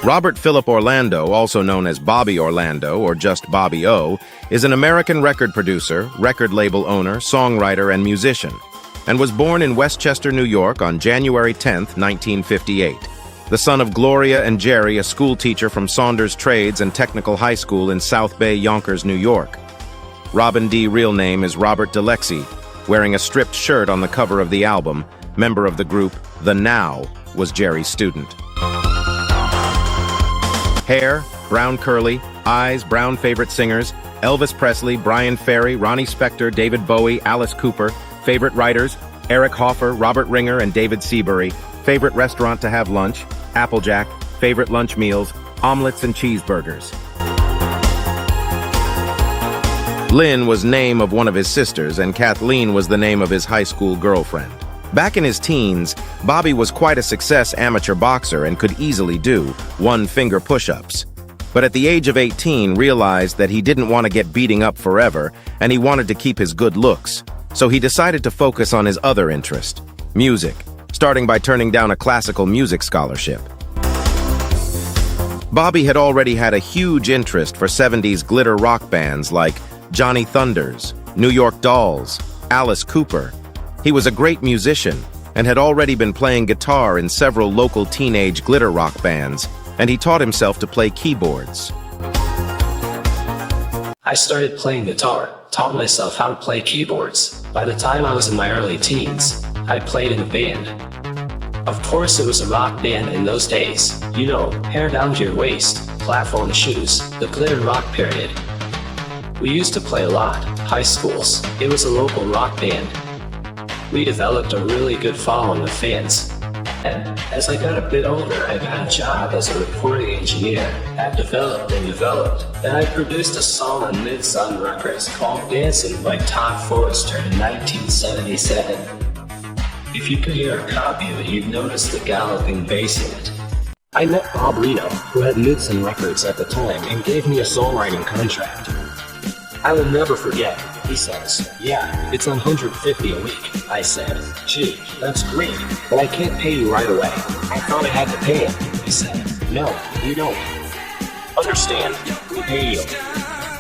Robert Philip Orlando, also known as Bobby Orlando or just Bobby O, is an American record producer, record label owner, songwriter, and musician, and was born in Westchester, New York on January 10, 1958. The son of Gloria and Jerry, a school teacher from Saunders Trades and Technical High School in South Bay, Yonkers, New York. Robin D's real name is Robert DeLexie, wearing a striped shirt on the cover of the album. Member of the group The Now was Jerry's student. Hair, brown curly, eyes, brown favorite singers, Elvis Presley, Brian Ferry, Ronnie Spector, David Bowie, Alice Cooper. Favorite writers, Eric Hoffer, Robert Ringer, and David Seabury. Favorite restaurant to have lunch, Applejack. Favorite lunch meals, omelets and cheeseburgers. Lynn was name of one of his sisters, and Kathleen was the name of his high school girlfriend. Back in his teens, Bobby was quite a success amateur boxer and could easily do one-finger push-ups. But at the age of 18, realized that he didn't want to get beating up forever, and he wanted to keep his good looks. So he decided to focus on his other interest, music, starting by turning down a classical music scholarship. Bobby had already had a huge interest for 70s glitter rock bands like Johnny Thunders, New York Dolls, Alice Cooper. He was a great musician and had already been playing guitar in several local teenage glitter rock bands, and he taught himself to play keyboards. I started playing guitar, taught myself how to play keyboards. By the time I was in my early teens, I played in a band. Of course, it was a rock band in those days. You know, hair down to your waist, platform shoes, the glitter rock period. We used to play a lot, high schools. It was a local rock band. We developed a really good following of fans. And as I got a bit older, I got a job as a recording engineer. I developed. Then I produced a song on 𝑻𝒉𝒆 Records called Dancing by Todd Forrester in 1977. If you could hear a copy of it, you'd notice the galloping bass in it. I met Bob Reno, who had 𝑻𝒉𝒆 Records at the time, and gave me a songwriting contract. I will never forget. He says, "Yeah, it's $150 a week." I said, "Gee, that's great, but I can't pay you right away." I thought I had to pay him. He said, "No, you don't. Understand, we pay you."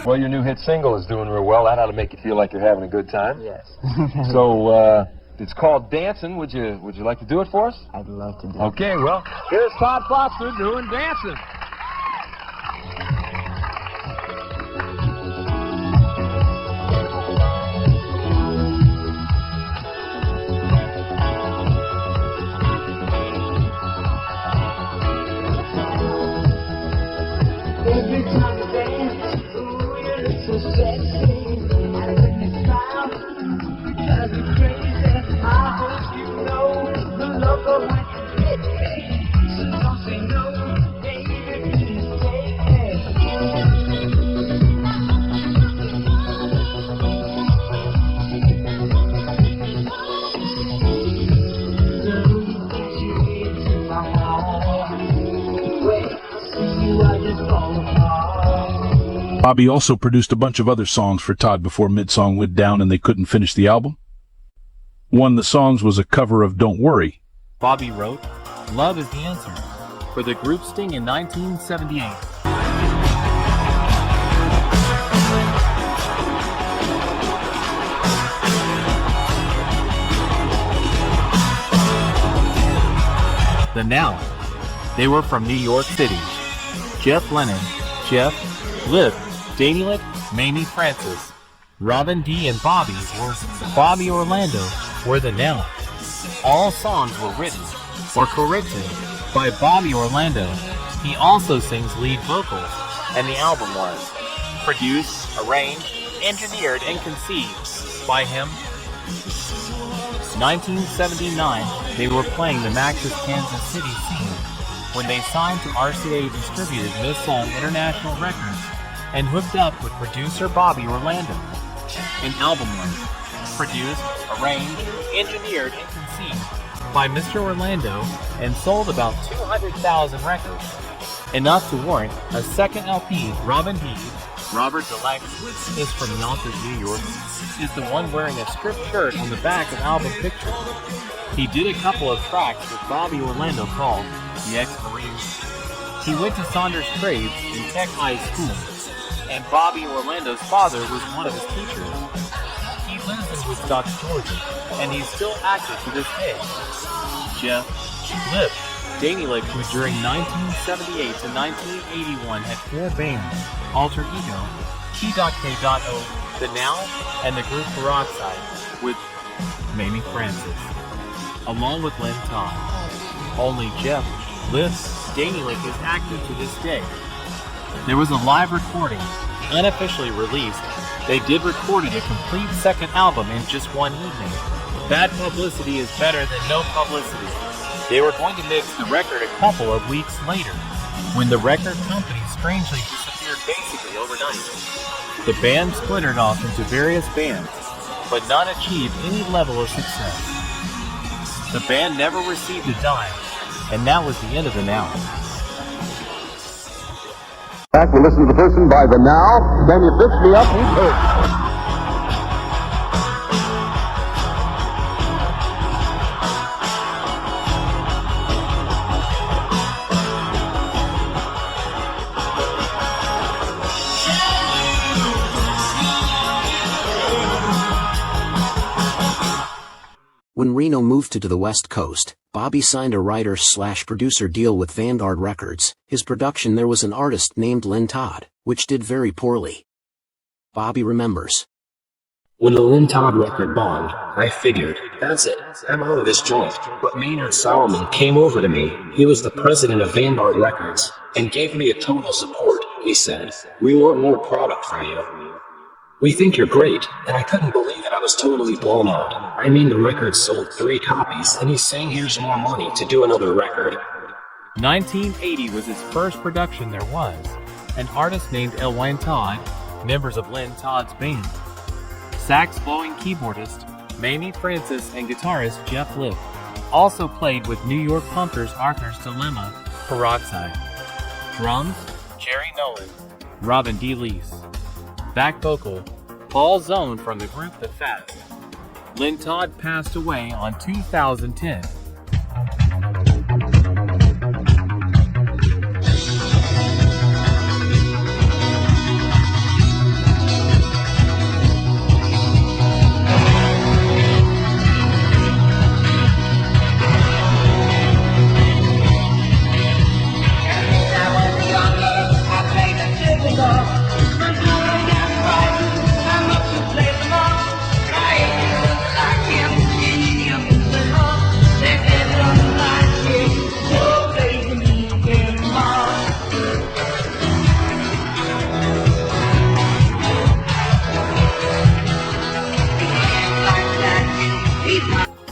Well, your new hit single is doing real well. That ought to make you feel like you're having a good time. Yes. So, it's called Dancing. Would you like to do it for us? I'd love to do it. Okay, well, here's Todd Forrester doing Dancing. Every time you dance, ooh, you look so sexy. And when you smile, it drives me crazy. I hope you know the love of when you hit me. So don't say no, baby, please take me. The room that you into my heart. When I see you, I just fall apart. Bobby also produced a bunch of other songs for Todd before 𝒉𝒆 went down and they couldn't finish the album. One of the songs was a cover of Don't Worry. Bobby wrote Love Is the Answer for the group Sting in 1978. The Now. They were from New York City. Jeff Lennon, Jeff, Liv, Danielic, Mamie Francis, Robin D. and Bobby were Bobby Orlando were the Now. All songs were written or co-written by Bobby Orlando. He also sings lead vocals, and the album was produced, arranged, engineered, and conceived by him. 1979, they were playing the Max's Kansas City scene when they signed to RCA distributed 𝒉𝒆 International Records and hooked up with producer Bobby Orlando. An album was produced, arranged, engineered, and conceived by Mr. Orlando and sold about 200,000 records, enough to warrant a second LP. Robin D. Robert DeLexie is from Yonkers, New York, is the one wearing a striped shirt on the back of album picture. He did a couple of tracks with Bobby Orlando called the 𝑑x He went to Saunders Trades in Tech High School, and Bobby Orlando's father was one of his teachers. He lives in Woodstock, Georgia, and he's still active to this day. Jeff Lip Danyluk, who during 1978 to 1981 had 4 bands: Alter Ego, T.K.O, The Now, and the group Peroxide, with Mamie Francis, along with Lynn Todd. Only Jeff Lip Danyluk is active to this day. There was a live recording, unofficially released. They did record a complete second album in just one evening. Bad publicity is better than no publicity. They were going to mix the record a couple of weeks later, when the record company strangely disappeared basically overnight. The band splintered off into various bands, but none achieved any level of success. The band never received a dime, and that was the end of the Now. Back, we'll listen to the person by the Now. Then you fix me up, he's hurt. When Reno moved to the West Coast, Bobby signed a writer/producer deal with Vanguard Records. His production there was an artist named Lynn Todd, which did very poorly. Bobby remembers. When the Lynn Todd record bombed, I figured, that's it, I'm out of this joint. But Maynard Solomon came over to me. He was the president of Vanguard Records, and gave me a total support. He said, "We want more product from you. We think you're great," and I couldn't believe it. I was totally blown out. I mean, the record sold 3 copies, and he's saying here's more money to do another record. 1980 was his first production there was. An artist named Elwyn Todd, members of Lynn Todd's band. Sax-blowing keyboardist Mamie Francis and guitarist Jeff Lip also played with New York punkers Arthur's Dilemma, Peroxide. Drums, Jerry Nolan, Robin D. Leese. Back vocal, Paul Zone from the group The Fat. Lynn Todd passed away on 2010.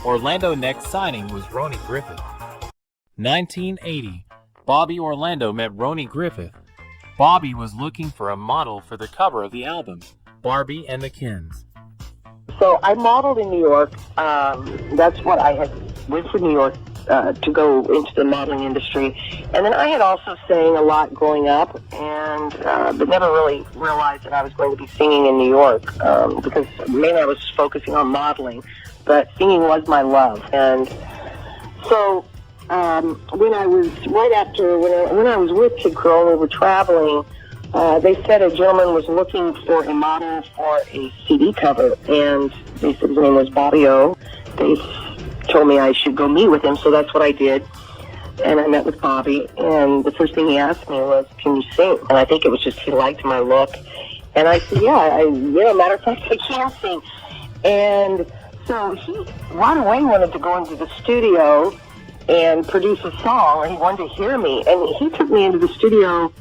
Orlando's next signing was Roni Griffith. 1980, Bobby Orlando met Roni Griffith. Bobby was looking for a model for the cover of the album, Barbie and the Kens. So I modeled in New York. That's what I had went to New York to go into the modeling industry. And then I had also sang a lot growing up, and but never really realized that I was going to be singing in New York because mainly I was focusing on modeling. But singing was my love. And so when I was, right after, when I was with Kid Creole and we were traveling, they said a gentleman was looking for a model for a CD cover. And they said his name was Bobby O. They told me I should go meet with him, so that's what I did. And I met with Bobby, and the first thing he asked me was, "Can you sing?" And I think it was just he liked my look. And I said, yeah, matter of fact, I can sing. And so he right away wanted to go into the studio and produce a song, or he wanted to hear me. And he took me into the studio.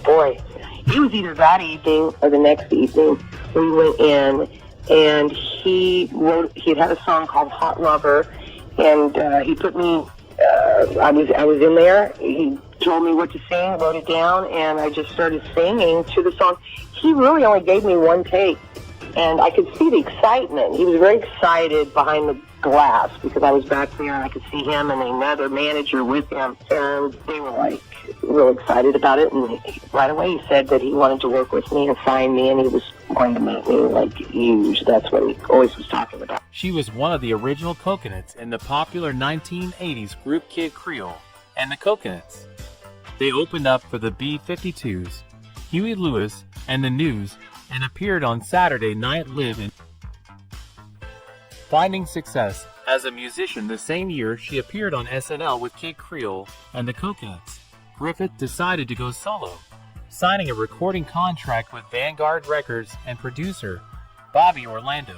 Boy, it was either that evening or the next evening. We went in, and he had a song called Hot Lover, and he put me, I was in there. He told me what to sing, wrote it down, and I just started singing to the song. He really only gave me one take. And I could see the excitement. He was very excited behind the glass because I was back there and I could see him and another manager with him. And they were like real excited about it. And right away he said that he wanted to work with me and sign me, and he was going to make me like huge. That's what he always was talking about. She was one of the original Coconuts in the popular 1980s group Kid Creole and the Coconuts. They opened up for the B-52s, Huey Lewis, and the News, and appeared on Saturday Night Live in. Finding success as a musician the same year, she appeared on SNL with Kid Creole and the Coconuts. Griffith decided to go solo, signing a recording contract with Vanguard Records and producer Bobby Orlando.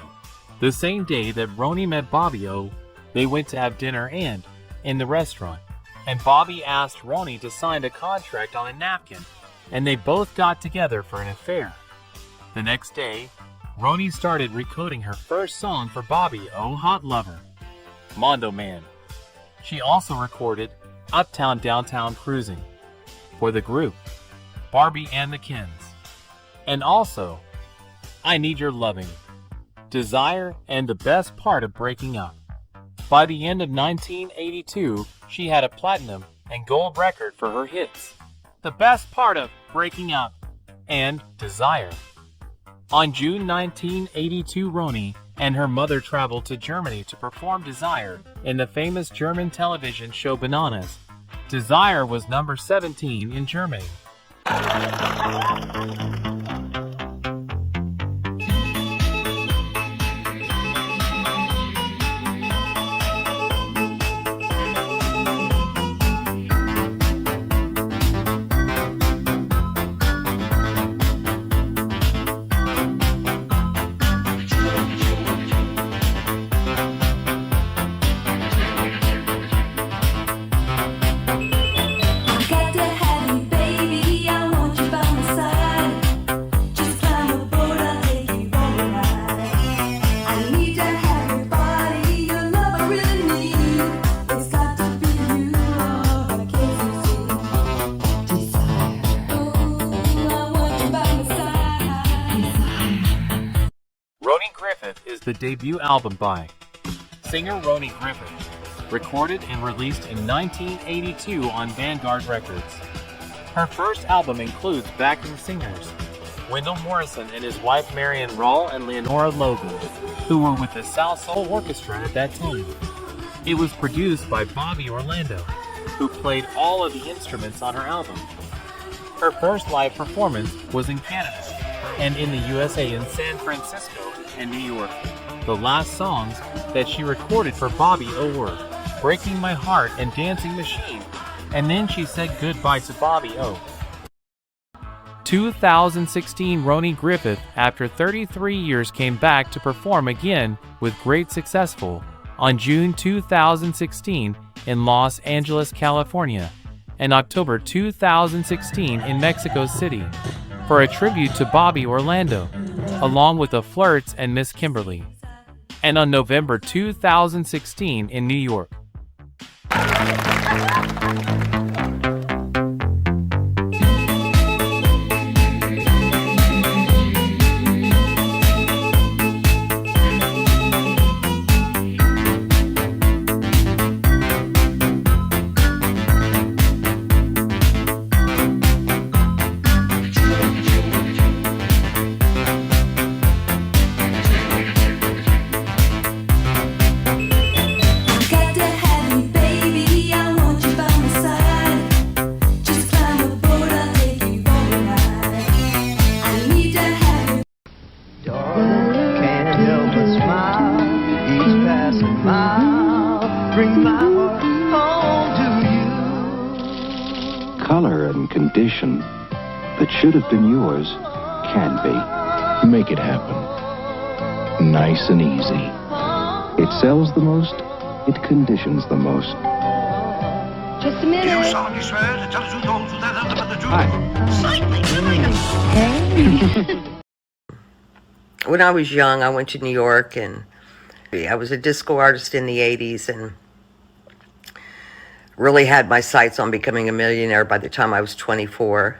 The same day that Roni met Bobby O, they went to have dinner and in the restaurant, and Bobby asked Roni to sign a contract on a napkin, and they both got together for an affair. The next day, Roni started recording her first song for Bobby O, Hot Lover, Mondo Man. She also recorded Uptown Downtown Cruising for the group, Barbie and the Kens, and also I Need Your Loving, Desire, and The Best Part of Breaking Up. By the end of 1982, she had a platinum and gold record for her hits, The Best Part of Breaking Up and Desire. On June 1982, Roni and her mother traveled to Germany to perform Desire in the famous German television show Bananas. Desire was number 17 in Germany. Roni Griffith is the debut album by singer Roni Griffith, recorded and released in 1982 on Vanguard Records. Her first album includes backing singers Wendell Morrison and his wife Marion Rawl and Leonora Logan, who were with the South Soul Orchestra at that time. It was produced by Bobby Orlando, who played all of the instruments on her album. Her first live performance was in Canada and in the USA in San Francisco and New York. The last songs that she recorded for Bobby O were Breaking My Heart and Dancing Machine, and then she said goodbye to Bobby O. 2016, Roni Griffith, after 33 years, came back to perform again with great successful on June 2016 in Los Angeles, California, and October 2016 in Mexico City for a tribute to Bobby Orlando, along with the Flirts and Miss Kimberly, and on November 2016 in New York. Color and condition that should have been yours can be. Make it happen. Nice and easy. It sells the most, it conditions the most. Just a minute. When I was young, I went to New York, and I was a disco artist in the 80s and really had my sights on becoming a millionaire by the time I was 24.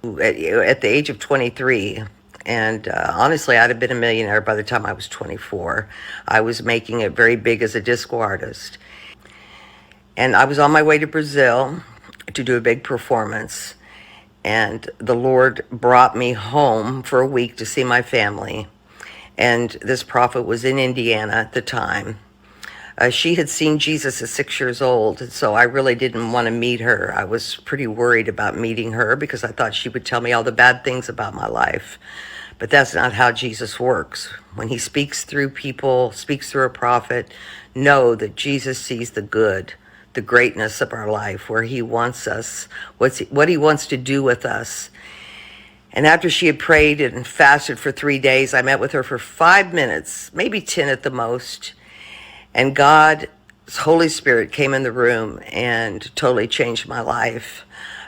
At the age of 23, and honestly, I'd have been a millionaire by the time I was 24. I was making it very big as a disco artist. And I was on my way to Brazil to do a big performance. And the Lord brought me home for a week to see my family. And this prophet was in Indiana at the time, She had seen Jesus at 6 years old, and so I really didn't want to meet her. I was pretty worried about meeting her because I thought she would tell me all the bad things about my life. But that's not how Jesus works. When he speaks through people, speaks through a prophet, know that Jesus sees the good, the greatness of our life, where he wants us, what he wants to do with us. And after she had prayed and fasted for 3 days, I met with her for 5 minutes, maybe 10 at the most. And God's Holy Spirit came in the room and totally changed my life.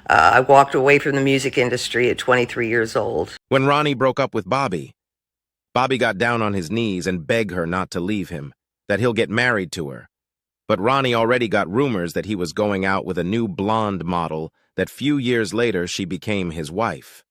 I walked away from the music industry at 23 years old. When Roni broke up with Bobby, Bobby got down on his knees and begged her not to leave him, that he'll get married to her. But Roni already got rumors that he was going out with a new blonde model, that few years later she became his wife.